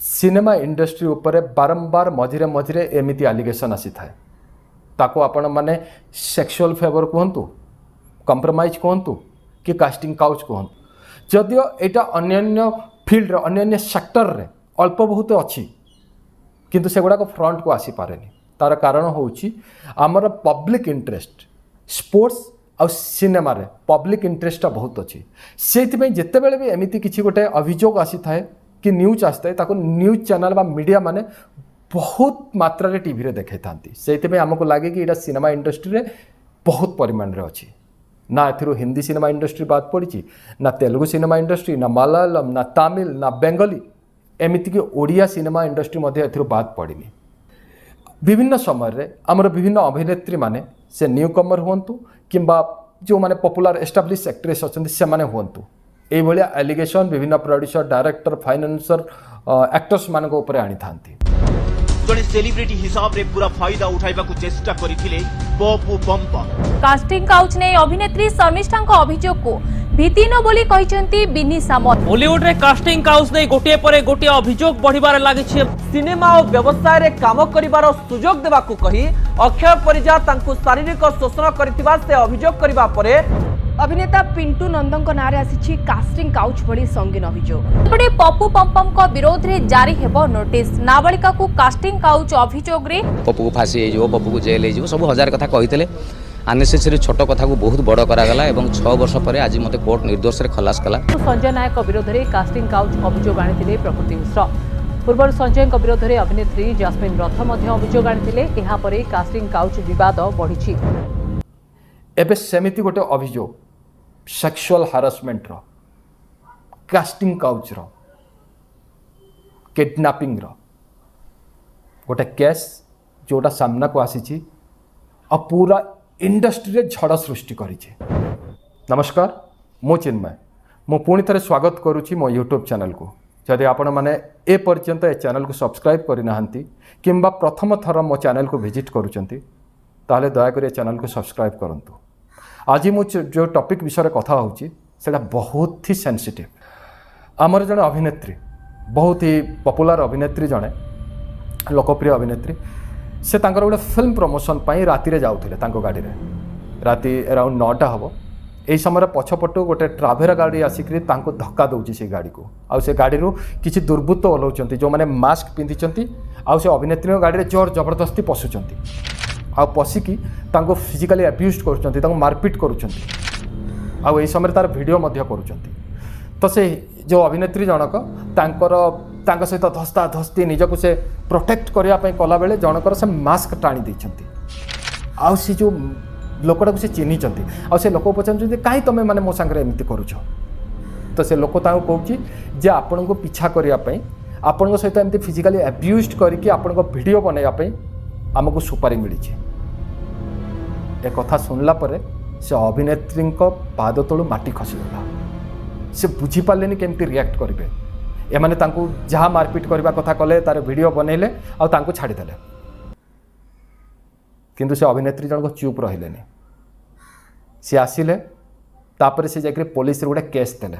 Cinema industry उपरे बारंबार मझिरे मझिरे एमिति आलिगेशन आसी थाए ताको आपण माने सेक्सुअल फेवर कहतु कंप्रोमाइज कहतु कि कास्टिंग काउच कहतु जदियो एटा अन्य फील्ड अन्य सेक्टर रे अल्प बहुत अच्छी किंतु से गुड़ाक फ्रंट को आसी पारेनी तार कारण होउची आमर पब्लिक इंटरेस्ट स्पोर्ट्स आ सिनेमा रे पब्लिक इंटरेस्ट बहुत अच्छी से जिते बड़े भी एमती किसी गोटे अभियोग आसी थाए कि न्यूज आसता है न्यूज चैनल बा मीडिया माने बहुत मात्रा रे टीवी रे देखै थांती से आमको लगे कि इटा सिनेमा इंडस्ट्री रे बहुत परिमाण रे अच्छी ना एथिरो हिंदी सिनेमा इंडस्ट्री बात पड़ी ना तेलुगु सिनेमा इंडस्ट्री ना मलयालम ना तमिल ना बेंगली एमती कि ओडिया सिनेमा इंडस्ट्री मध्य एथिरो बात पड़नी विभिन्न समय रे आमर विभिन्न अभिनेत्री माने से न्यू कमर हुंतु किंबा जो माने पॉपुलर एस्टाब्लिश एक्ट्रेस अच्छे से माने हुंतु ए भलिया एलिगेशन विभिन्न प्रोड्यूसर डायरेक्टर फाइनेंसर एक्टर्स मान ऊपर आनी थांती जने सेलिब्रिटी हिसाब रे पूरा फायदा उठाइबा को चेष्टा करिथिले पप्पू पम्पम कास्टिंग काउच ने अभिनेत्री शर्मिष्ठा अभियोग को भित्तिहीन बोली कहिसेंती बिन्नी सामंत। बॉलीवुड रे कास्टिंग काउच नै गोटे परे गोटे अभियोग बढ़िबार लागिछि सिनेमा और व्यवसाय रे काम करिबार सुजोग देबा को कहि अक्षय परिजा तांकु शारीरिक शोषण करथिबा से अभियोग करिबा परे अभिनेता पिंटू नंदन नारे आसी कास्टिंग काउच भली संगीन अभियोग एपटे पप्पू पम्पम को विरोध रे जारी हेबो नोटिस नाबालिका को कास्टिंग काउच अभियोग रे पप्पू को फांसी हो पप्पू को जेल हो सब हजार कथा कही अननेसेसरी छोट कथा को बहुत बड़ करागला एवं 6 वर्ष पर आज मते कोर्ट निर्दोष रे खलास कला। संजय नायक विरोध में कास्टिंग काउच अभियोग आनी प्रकृति मिश्र पूर्व संजय विरोध में अभिनेत्री जास्मिन रथ अभियोग आनी कास्टिंग काउच विवाद बढ़ी एबे सेमिति गोटे अभियोग सेक्सुअल हारासमेंट रो कास्टिंग काउच रो किडनैपिंग रो गोटे केस जोटा सामना को आसी आ पूरा इंडस्ट्री रे झड़ सृष्टि करिছে। नमस्कार मो चिन्मय मो पुणी थे स्वागत करुच्ची मो यूट्यूब चैनल को जदि आपण मैंने ए पर्यंत ए चैनल को सब्सक्राइब करना किंबा प्रथम थर मो चैनल को विजिट करुँचे ताहले दयाकोरी ए चैनल को सब्सक्राइब करंतु। आज मु जो टॉपिक विषय कथा होची सेटा बहुत ही सेंसिटिव आमर जने अभिनेत्री बहुत ही पॉपुलर अभिनेत्री जने लोकप्रिय अभिनेत्री से तांकर गोटे फिल्म प्रमोशन पाई राति रे जाउथिले तांको गाड़ी रे राति अराउंड 9टा हबो एई समय पछपटु गोटे ट्रावेरा गाड़ी आसिकरी तांको धक्का दउची से गाड़ी को आ से गाड़ी रो किछि दुर्बृत्त ओलौचंती जो माने मास्क पिंधिचंती आ से अभिनेत्री गाड़ी रे जोर जबरदस्ती पसुचंती आ पशिकी तांको फिजिकली अब्यूज करुचंती तांको मारपीट करुचंती आ एई समय तार वीडियो मध्य करुचंती तो से जो अभिनेत्री जनक तांकर सहित धस्ता धस्ती निजको से प्रोटेक्ट करने कला बेले जनकर से मास्क टाणी देइछंती आ से जो लोकटा को से चिन्हिचंती आ से लोक पचारछंती काई तमे माने मो संगे एमिति करूछ तो से लोक ताऊ कहूची जे आपन को पीछा करिया पई आपन को सहित एमिति फिजिकली अब्यूज करके आपन को वीडियो बनाया पई हमको सुपारी मिली ए कथा सुनला परे से अभिनेत्री पाद तलू माटी खसीगला से बुझी पार्लेनी केमती रिएक्ट करेंगे एमाने तांको जहाँ मारपीट करने कथा कले तार वीडियो बनैले आ तांको छाड़ीदेले किंतु से अभिनेत्री जनक चुप रहिले सी आसिले तापर से जाकर पुलिस रे गोटे केस देले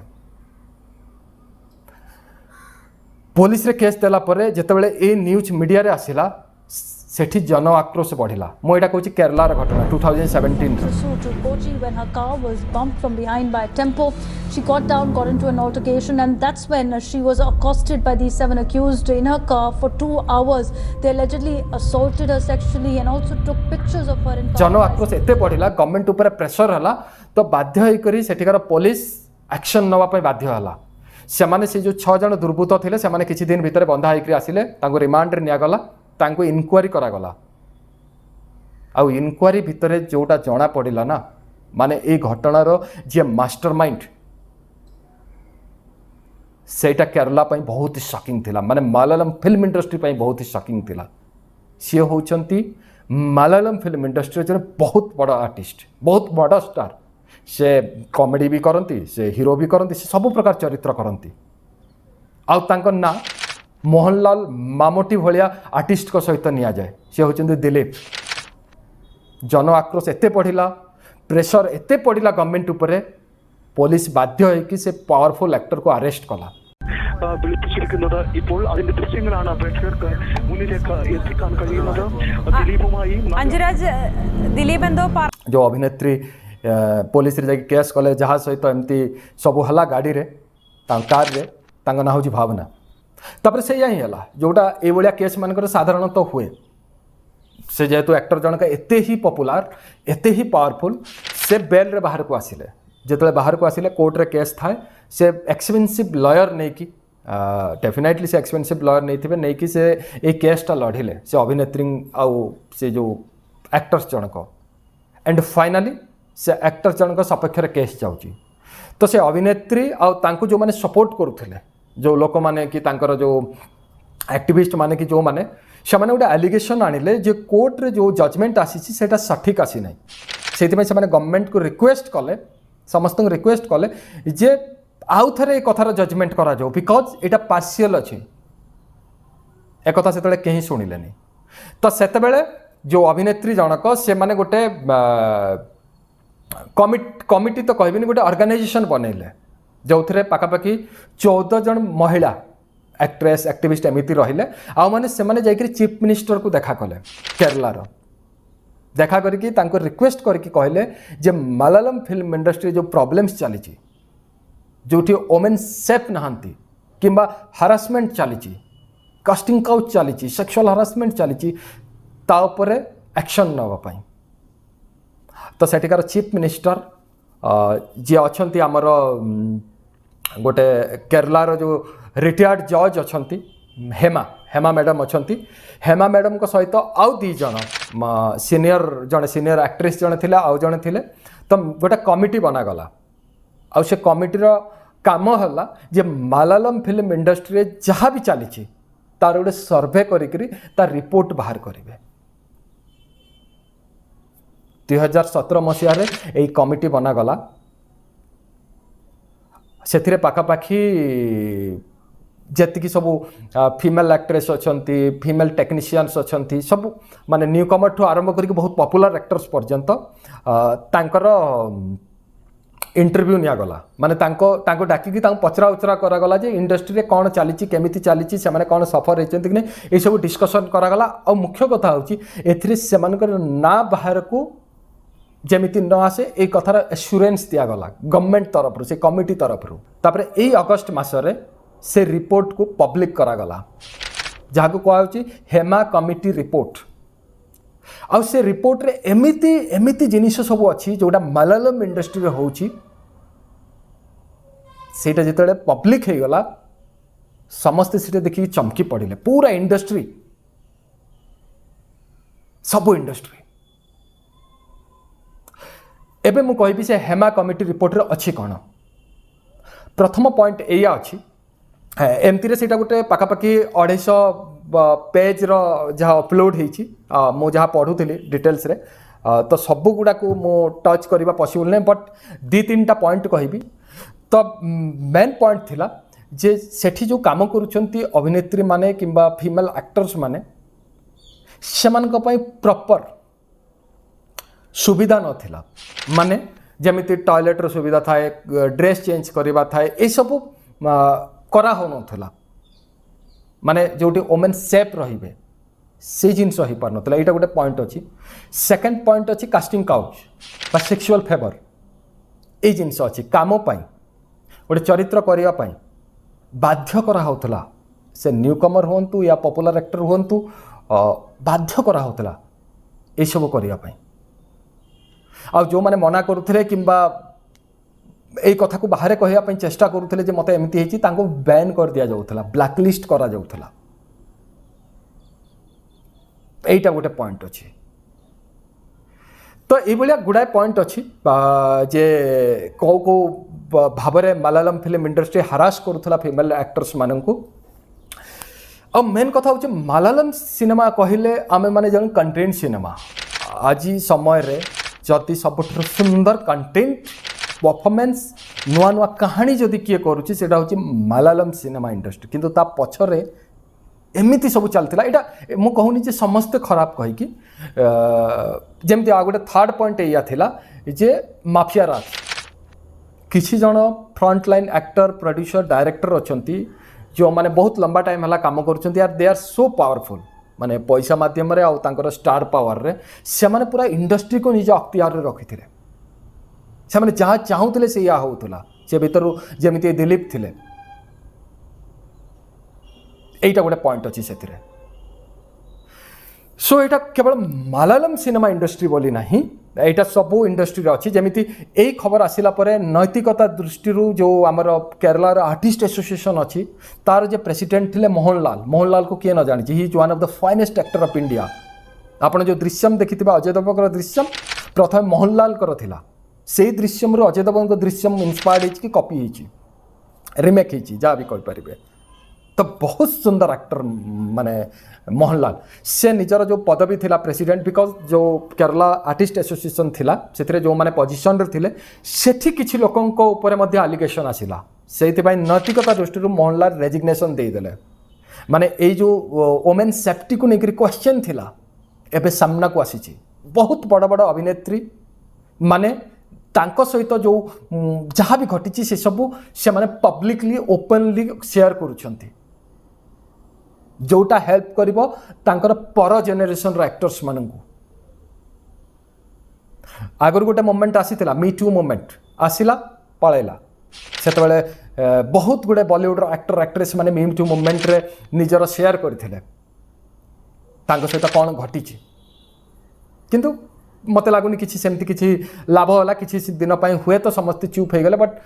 पुलिस रे केस देला परे जेतेबेले ए न्यूज मीडिया रे आसिला सेठी जन आक्रोश बढ़िला मो एटा कहूची केरला रे घटना 2017 to Kochi when her car was bumped from behind by a tempo. She got down, got into an altercation, and that's when she was accosted by these 7 accused in her car for 2 hours. They allegedly assaulted her sexually and also took pictures of her in car. जन आक्रोश एते बढ़िला government ऊपर pressure हला तो बाध्य होई करी सेठिकार police action नवा पय बाध्य हला सेमाने से जो 6 जन दुर्बृत्त थिले सेमाने किछि दिन भितर बंधा होई करी आसिले तांको रिमांड रे निया गला तांको इनक्वारी करागला आउ इनक्वारी भितर जोटा जना पड़ा ना माने ए घटनार जी मास्टरमाइंड सेटा केरला पई बहुत ही शॉकिंग थिला माने मलयालम फिल्म इंडस्ट्री पई बहुत ही शॉकिंग थिला सी होचंती मलयालम फिल्म इंडस्ट्री जने बहुत बड़ा आर्टिस्ट बहुत बड़ा स्टार से कॉमेडी भी करती से हीरो भी करती से सब प्रकार चरित्र करती आउ तांकर ना मोहनलाल मामोटी भलिया आर्टिस्ट को सहित निया जाए सी होचंती दिलीप जन आक्रोश एते पढ़िला प्रेशर एते पड़िला गवर्नमेंट उपरे पुलिस बाध्य है कि से पावरफुल एक्टर को अरेस्ट कला വിളിപ്പിച്ചിരിക്കുന്നത്. ഇപ്പോൾ അതിന്റെ ദൃശ്യങ്ങളാണ് പ്രേക്ഷകർക്ക് മുന്നിലേക്ക് എത്തിക്കാൻ കഴിയുന്നത്. ദിലീപുമായി अंजुराज दिलीप एंदो जो अभिनेत्री पुलिस रे केस कले जहाँ सहित एमती सब हला गाड़ी रे कार रे तांग ना हूँ भावना तापर से ही है जोटा ये केस मानकर साधारणतः हुए से जेहेतु एक्टर जनक एते ही पॉपुलर एते ही पावरफुल से बेल रे बाहर को आसिले जिते बाहर को आसिले कोर्ट रे केस थाए से एक्सपेंसिव लॉयर नहीं कि डेफिनेटली से एक्सपेंसिव लॉयर नहीं थे नहीं कि से ये केसटा लढ़िले से अभिनेत्री आउ से जो एक्टर्स जनक एंड फाइनाली से एक्टर जनक सपक्ष केस जाऊँगी तो से अभिनेत्री आउ जो मैंने सपोर्ट करुले जो लोक मैंने कि तांकर जो एक्टिविस्ट माने कि जो मैंने से मैंने गोटे एलिगेशन आनिले जे कोर्ट रे जो जजमेंट आसी सेटा सठिक आसी ना से गवर्नमेंट को रिक्वेस्ट कले समस्त रिक्वेस्ट कले जे आउ थे कथार जजमेंट करा जाओ बिकज एटा पार्शियल अच्छे एक कथा से कहीं शुणिले तो सेतेबेले जो अभिनेत्री जनक से माने गोटे कमिटी तो कहबिनी गोटे ऑर्गेनाइजेशन बनैले जो थे पाखापाखि 14 जन महिला एक्ट्रेस एक्टिविस्ट एमती रहिले आउ माने से माने जाइकरी चीफ मिनिस्टर को देखा कले केरलार देखा करके तांको रिक्वेस्ट करके कहले जे मलयालम फिल्म इंडस्ट्री जो प्रॉब्लम्स चली जोठी ओमेन सेफ नहांती किंबा हारासमेंट चली कास्टिंग काउच चली सेक्सुअल हारासमेंट चली ता उपरे एक्शन नवाई तो सेठिकार चीफ मिनिस्टर जी अच्छा आमर गोटे केरलार जो रिटायर्ड जज अच्छा हेमा मैडम अच्छा हेमा मैडम को सहित आउ 2 जन जड़े सीनियर एक्ट्रेस जड़े थे आउ जड़े थे तो गोटे कमिटी बनागला आ से कमिटीर काम है जे मलयालम फिल्म इंडस्ट्री जहाँ भी चली तार गोटे सर्वे करी तार रिपोर्ट बाहर करेंगे 2017 मसीह यही कमिटी बनागला से पाखापाखि जी सब फीमेल एक्ट्रेस अच्छा फीमेल टेक्नीशियंस अच्छा सब माने न्यू कमर ठू आरंभ करके बहुत पॉपुलर एक्टर्स पर्यंत तांकर इंटरव्यू निगला माने डाकिकी पचरा उचरा करागला जे इंडस्ट्री कौन चली केमिति चली से कौन सफर होती कि नहीं ये सब डिस्कसन करागला और मुख्य कथा हूँ से ना बाहर को जमीती न आसे ये कथार एश्योरेंस दिगला गवर्नमेंट तरफ से कमिटी तरफ तापर यही अगस्ट मसरे से रिपोर्ट को पब्लिक करागला जहाँ को कहुच्छी हेमा कमिटी रिपोर्ट आ से रिपोर्ट रे एमिति एमिति जिनिस सब अच्छी जोटा मलयालम इंडस्ट्री रे होची सेटा जिते पब्लिक हो गला समस्ते से देखिए चमकी पड़े पूरा इंडस्ट्री सब इंडस्ट्री एबे मु कहबी से हेमा कमिटी रिपोर्ट रे अच्छी कौन प्रथम पॉइंट एया अच्छी एमती रे सेटा गोटे पाखापाखि 250 पेज रो जहाँ अपलोड होती मु जहाँ पढ़ुली डिटेल्स रे तो सब गुड़ा को मु टच करवा पॉसिबल नहीं बट 2-3टा पॉइंट कहबी तो मेन पॉइंट थिला जे सेठी जो काम करुछंती अभिनेत्री माने किंबा फीमेल एक्टर्स माने सेमानक पई प्रॉपर सुविधा नथिला माने जमिति टॉयलेट रो सुविधा थाए ड्रेस चेंज करवा थाए ए सब करा हो नथिला माने जोटी ओमेन सेफ रहिबे से जिनस हो पार नथिला एटा गोटे पॉइंट अछि सेकंड पॉइंट अछि कास्टिंग काउच बा सेक्सुअल फेवर ए जिनस अछि काम पई गोटे चरित्र करने बाध्य करा होतला से न्यू कमर होंतु या पॉपुलर एक्टर होंतु बाध्य करा होतला ए सब करने आ जो माने मना करुले किंबा ए कथा को बाहर कहवाई चेष्टा करुले जे मते एमती हेची तांको बैन कर दिया जाउथला ब्लैकलिस्ट करा जाउथला एटा गोटे पॉइंट अच्छी तो ये गुड़ाए पॉइंट अच्छी जे कौ कौ भाव में मलयालम फिल्म इंडस्ट्री हारास करुला फीमेल एक्टर्स मानू आ मेन कथा हूँ मलयालम सिनेमा कहले आमे माने जन कंटेंट सिनेमा आज समय रे जदि सब सुंदर कंटेंट परफॉर्मेंस नुआ नुआ कहानी जदि किए करुच्ची से मलयालम सिनेमा इंडस्ट्री किंतु ता पछरे एमती सब चलता यहाँ मु कहूनी जे समस्ते खराब कहीकि जमती आ गोटे थर्ड पॉइंट या थिला जे माफिया राज किसी जन front line actor producer director अच्छा जो माने बहुत लंबा टाइम हला काम करुछंती यार दे आर सो पावरफुल माने पैसा माध्यम रे आउ तांकर स्टार पावर रे से माने पूरा इंडस्ट्री को निज अख्तियार रे रखिथिले से माने जहाँ चाहूले से या होउतला से भीतर जेमिति दिलीप थिले एटा गोटे पॉइंट अच्छी से सो एटा केवल मलयालम सिनेमा इंडस्ट्री बोली नहीं एटा सबू इंडस्ट्री अच्छी जमीती यही खबर आसिला परे नैतिकता दृष्टि जो आमर केरलार आर्टिस्ट एसोसिएशन अच्छी तार जे प्रेसिडेंट थिले मोहनलाल को किए न जानी he is one of the finest actor of India आपण जो दृश्यम देखि अजय देवगन दृश्यम प्रथम मोहनलाल कर थिला से दृश्यम अजय देवगन दृश्यम इन्स्पायर्ड कि कॉपी होती रिमेक होती जहाँ भी कहींपारे तो बहुत सुंदर एक्टर माने मोहनलाल से निजर जो पदवी थिला प्रेसिडेंट बिकॉज जो केरला आर्टिस्ट एसोसिएशन थिला से जो माने पोजिशन रे थिले सेठी किछि लोकंक ऊपर मध्ये एलिगेशन आसिला सेति पय नैतिकता दृष्टि मोहनलाल रेजिग्नेशन दे देले माने ए जो वोमेन सेफ्टी को लेकर क्वेश्चन थिला एबे सामना को आसीछि बहुत बड़ बड़ अभिनेत्री माने तांको सहित जो जहाँ भी घटी से सब से माने पब्लिकली ओपनली शेयर करुछंती जोटा हेल्प करिवो तांकर पर जेनेरेशन रो एक्टर्स माननकु आगर गोटे मोमेंट आसीथिला मी टू मोमेंट आसिला पळैला सेतबेले बहुत गुडे बॉलीवुड रो एक्टर एक्ट्रेस माने मी टू मोमेंट रे निजर शेयर करथिले तांको सहित कोन घटिछि किंतु मत लगुनि किसी सेमती किसी लाभ होला किसी दिन पर हुए तो समस्ते चुप हो गले बट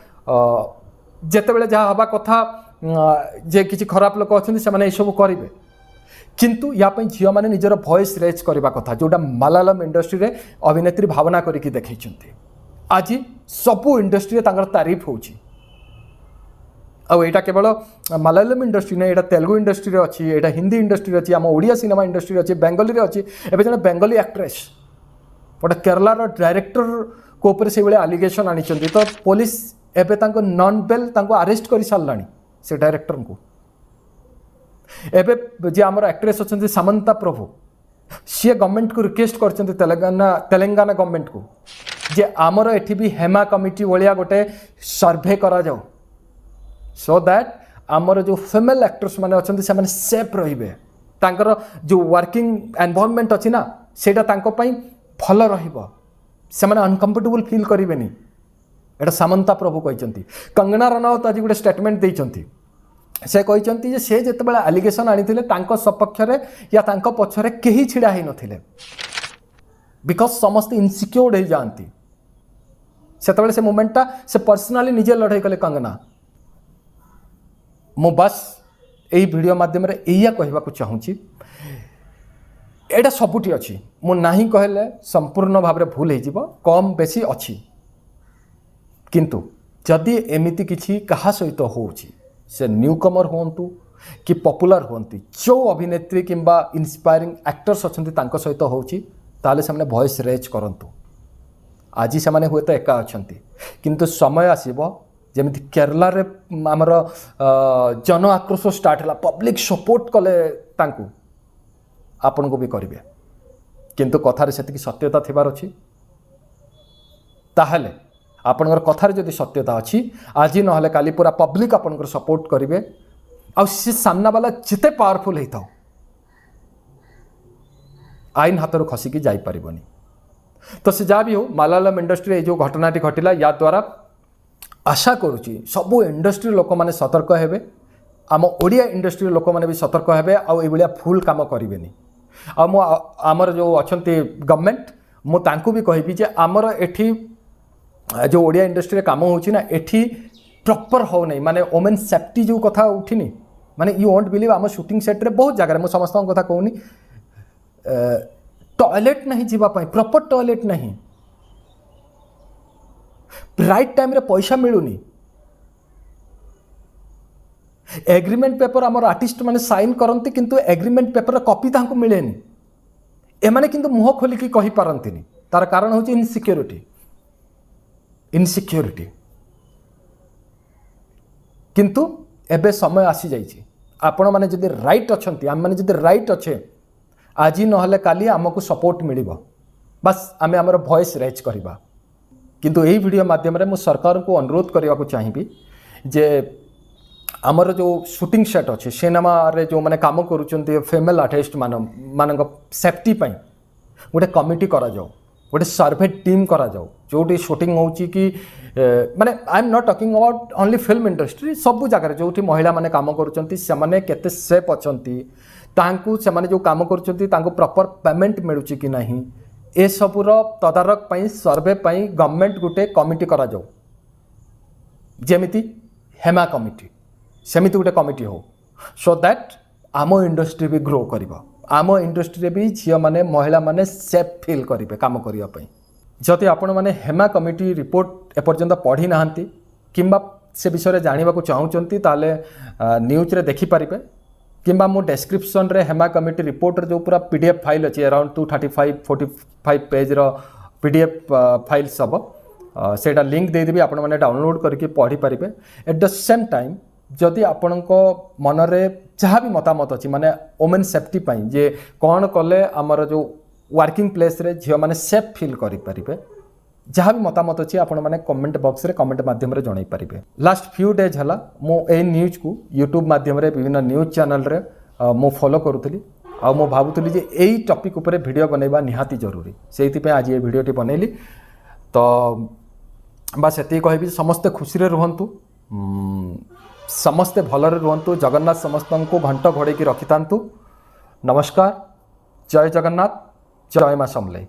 जितेबाला जहाँ हवा कथा जे किसी खराब लोक अच्छा से सब करेंगे किंतु या झील मैंने निजर वॉइस रेज करने कथा जोटा मलयालम इंडस्ट्री रे अभिनेत्री भावना करके देखते आज सबू इंडस्ट्री तारीफ होची आईटा केवल मलयालम इंडस्ट्री ना यहाँ तेलुगु इंडस्ट्री अच्छी यहाँ हिंदी इंडस्ट्री अच्छी आम ओडिया सिनेमा इंडस्ट्री अच्छी बेंगली अच्छी एवं जन बेंगली एक्ट्रेस गोटे केरलार डायरेक्टर को ऊपर से आलिगेशन आनी तो पुलिस एवं नॉन बेल अरेस्ट कर सारा से डायरेक्टर को एवं जी आम एक्ट्रेस अच्छा सामंता प्रभु सी गवर्नमेंट को रिक्वेस्ट कर तेलंगाना गवर्नमेंट को जे आमर एठी भी हेमा कमिटी भाया गोटे सर्भे करा जाओ सो दैट आमर जो फेमेल एक्टर्स माने अच्छा से माने सेफ रहिबे तांकर जो वर्किंग एनवायरनमेंट अच्छी ना सेटा तांको पई भल रहिबो से माने अनकंफर्टेबल फील करिवेनी एटा सामंता प्रभु कहते कंगना रनौत आज गोटे स्टेटमेंट देइचंती से कहते से जितेबाला आलिगेशन आनी तांको सपक्ष रे या तांको पछरे केही छिड़ा ही नथिले बिकॉज समस्त इनसिक्योर्ड हो जाती से से मोमेंटा से पर्सनाली निजे लड़ाई कले कंगना मु बस यही वीडियो माध्यम या कहवा चाहूँगी एटा सबुठी अच्छी मु नहीं कहले संपूर्ण भाव में भूल हो कम बेसी अच्छी किंतु जदि एमिति किछि कहा सहित होउछि से न्यू कमर होंतु कि पॉपुलर होंती जो अभिनेत्री किंबा इंस्पायरिंग एक्टर्स अच्छे तांको सहित होउछि ताले से वॉइस रेज करंतु आज से माने हुए तो एका अच्छंती किंतु समय आसीबो जेमिति केरला रे हमर जन आक्रोश स्टार्ट हला पब्लिक सपोर्ट कले तांकु आपन को भी करिवे किंतु कथार से सत्यता थिबार अछि ताहले आपनकर कथार जदि सत्यता अच्छी आज ना काली पूरा पब्लिक आपनकर सपोर्ट करेंगे आ सामना वाला जिते पावरफुल होता हो आईन हाथ खसिकी जापरनी तो से जहाँ भी हो मलयालम इंडस्ट्री जो घटनाटी घटला या द्वारा आशा करुच्ची सबू इंडस्ट्री लोक मैंने सतर्क हेबे आम ओडिया इंडस्ट्री लोक मैंने भी सतर्क हेबे आ फुल काम करें आमर जो अच्छा गवर्नमेंट मुझे भी कहबी जे आमर एठी जो ओडिया इंडस्ट्री रे काम होची ना एठी प्रॉपर हो नहीं माने वोमेन सेफ्टी जो कथा उठिनी माने यू वोंट बिलीव आम शूटिंग सेट रे बहुत जगह मुझे समस्त कथा कहूनी टॉयलेट नहीं जीवा पाई प्रॉपर टॉयलेट नहीं राइट टाइम रे पैसा मिलूनी एग्रीमेंट पेपर आमर आर्टिस्ट माने साइन करंती किंतु एग्रीमेंट पेपर कॉपी तांको मिलेनी एमाने किंतु मुह खोलिकी कहि पारंतिनी तार कारण होची इनसिक्योरिटी किंतु एबे समय आसी जाइए आपण माने जदि राइट अच्छे आम मैंने जदि राइट अच्छे आज ना काली आमको सपोर्ट मिल बस आम आमर वॉइस रेज करवा किंतु यही वीडियो माध्यम रे मु सरकार को अनुरोध करने को चाहिए जे आमर जो शूटिंग सेट अच्छे सिनेमा रे जो मैंने काम करुँच फेमेल आर्टिस्ट मान सेफ्टी गोटे कमिटी करा जाओ गोटे सर्वे टीम करा जाओ जो शूटिंग हो कि माने I am not talking about only film industry सब जगह जो महिला माने काम करुँच केते सेफ अच्छी से जो काम करुँच प्रॉपर पेमेंट मिलूँ कि नहीं ए सबूर तदारक सर्वे गवर्नमेंट गोटे कमिटी करा जाओ जेमिति हेमा कमिटी सेमिति गोटे कमिटी हो सो दैट आम इंडस्ट्री भी ग्रो करिबा आम इंडस्ट्री भी झील मैंने महिला माने सेफ फील करेंगे काम करने जदि आपण मैंने हेमा कमिटी रिपोर्ट एपर्यंत पढ़ी ना किंबा से विषय में जानवा चाहूँगी ताले न्यूज रे देखिपारे किंबा मो डेस्क्रिप्शन रे हेमा कमिटी रिपोर्ट जो पूरा पीडीएफ फाइल अच्छी अराउंड 235-45 पेज रो पीडीएफ फाइल सब सेटा लिंक देदेवी आपण मैंने डाउनलोड करके पढ़ी पारे एट द सेम टाइम जदि आपण मनरे जहाँ भी मतामत अच्छी माने वोमेन सेफ्टी पाई जे कौन कले आमर जो वर्किंग प्लेस रे झील मैंने सेफ फील करें जहाँ भी मतामत अच्छी आपण मैंने कमेंट बॉक्स रे कमेंट माध्यम रे जणाई पारिबे। लास्ट फ्यू डेज हला मो ए न्यूज को यूट्यूब माध्यम रे विभिन्न न्यूज चैनल रे मो फॉलो करूथली आ मो भाबुथली जे एई टॉपिक ऊपर वीडियो बनैबा निहाती जरूरी सेति पे आज ये वीडियोटी बनैली तो बस एति कहबी समस्ते खुशी रे रहंतु समस्ते भलरे रुहंतु जगन्नाथ समस्त को घंट घोड़े की रखिथांतु। नमस्कार, जय जगन्नाथ, जय मां समलेई।